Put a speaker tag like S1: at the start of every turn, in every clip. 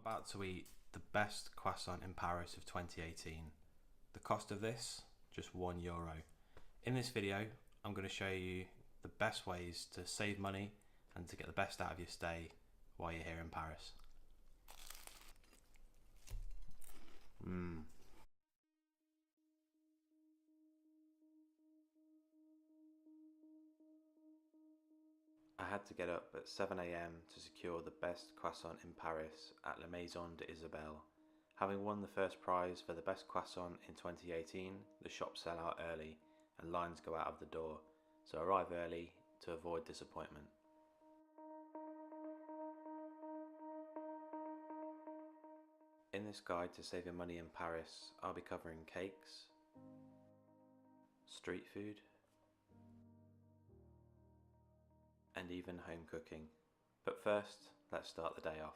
S1: about to eat the best croissant in Paris of 2018. The cost of this, just €1. In this video, I'm going to show you the best ways to save money and to get the best out of your stay while you're here in Paris. I had to get up at 7 AM to secure the best croissant in Paris at La Maison d'Isabelle. Having won the first prize for the best croissant in 2018, the shops sell out early and lines go out of the door, so arrive early to avoid disappointment. In this guide to saving money in Paris, I'll be covering cakes, street food, and even home cooking. But first, let's start the day off.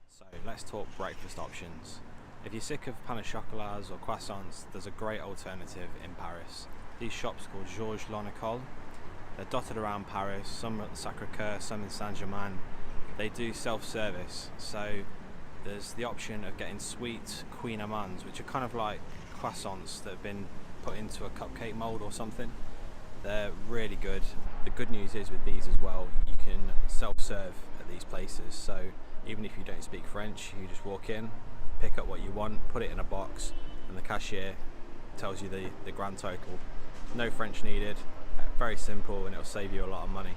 S1: So let's talk breakfast options. If you're sick of pain au chocolats or croissants, there's a great alternative in Paris. These shops called Georges L'École. They're dotted around Paris, some at the Sacré-Cœur, some in Saint-Germain. They do self-service, so there's the option of getting sweet Queen Amandes, which are kind of like croissants that have been put into a cupcake mold or something. They're really good. The good news is with these as well, you can self-serve at these places, so even if you don't speak French, you just walk in, pick up what you want, put it in a box, and the cashier tells you the grand total. No French needed, very simple, and it'll save you a lot of money.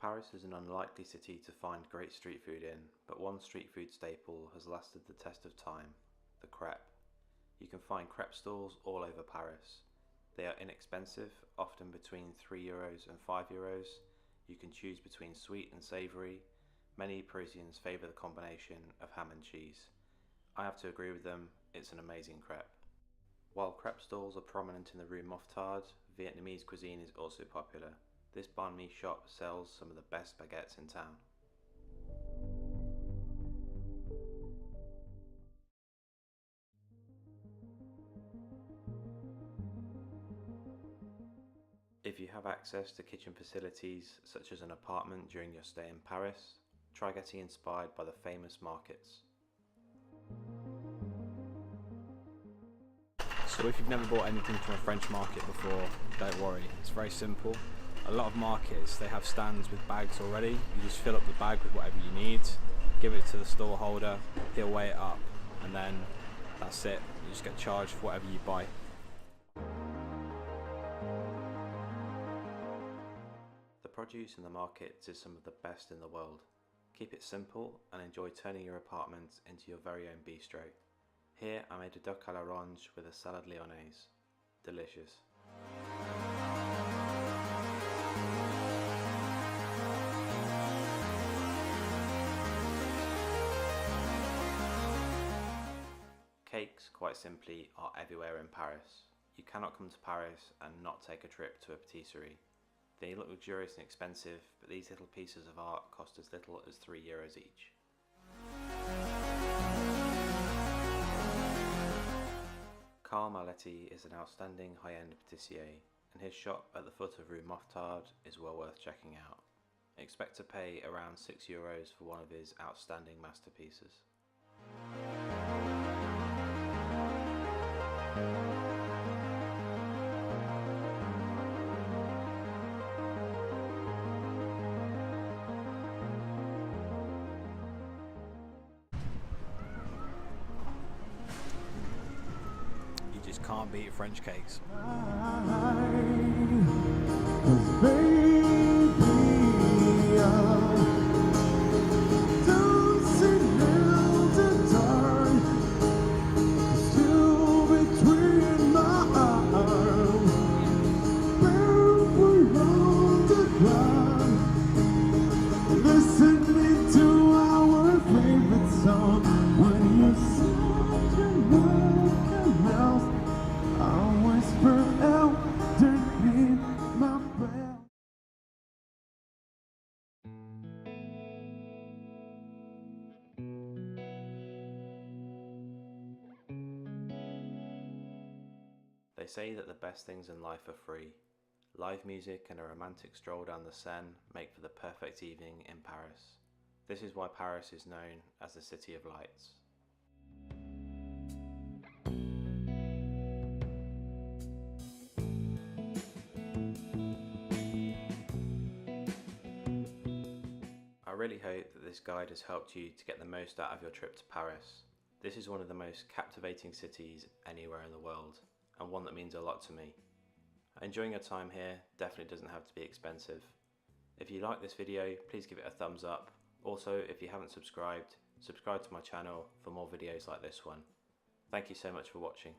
S1: Paris is an unlikely city to find great street food in, but one street food staple has lasted the test of time: the crepe. You can find crepe stalls all over Paris. They are inexpensive, often between €3 and €5. You can choose between sweet and savoury. Many Parisians favour the combination of ham and cheese. I have to agree with them, it's an amazing crepe. While crepe stalls are prominent in the Rue Mouffetard, Vietnamese cuisine is also popular. This banh mi shop sells some of the best baguettes in town. If you have access to kitchen facilities such as an apartment during your stay in Paris, try getting inspired by the famous markets. So if you've never bought anything from a French market before, don't worry, it's very simple. A lot of markets, they have stands with bags already. You just fill up the bag with whatever you need, give it to the store holder, he'll weigh it up, and then that's it. You just get charged for whatever you buy. The produce in the markets is some of the best in the world. Keep it simple and enjoy turning your apartment into your very own bistro. Here I made a duck à l'orange with a salad lyonnaise. Delicious. Cakes, quite simply, are everywhere in Paris. You cannot come to Paris and not take a trip to a patisserie. They look luxurious and expensive, but these little pieces of art cost as little as €3 each. Carl Maletti is an outstanding high-end patissier, and his shop at the foot of Rue Mouffetard is well worth checking out. Expect to pay around €6 for one of his outstanding masterpieces. You just can't beat French cakes. They say that the best things in life are free. Live music and a romantic stroll down the Seine make for the perfect evening in Paris. This is why Paris is known as the City of Lights. I really hope that this guide has helped you to get the most out of your trip to Paris. This is one of the most captivating cities anywhere in the world, and one that means a lot to me. Enjoying your time here definitely doesn't have to be expensive. If you like this video, please give it a thumbs up. Also, if you haven't subscribed, subscribe to my channel for more videos like this one. Thank you so much for watching.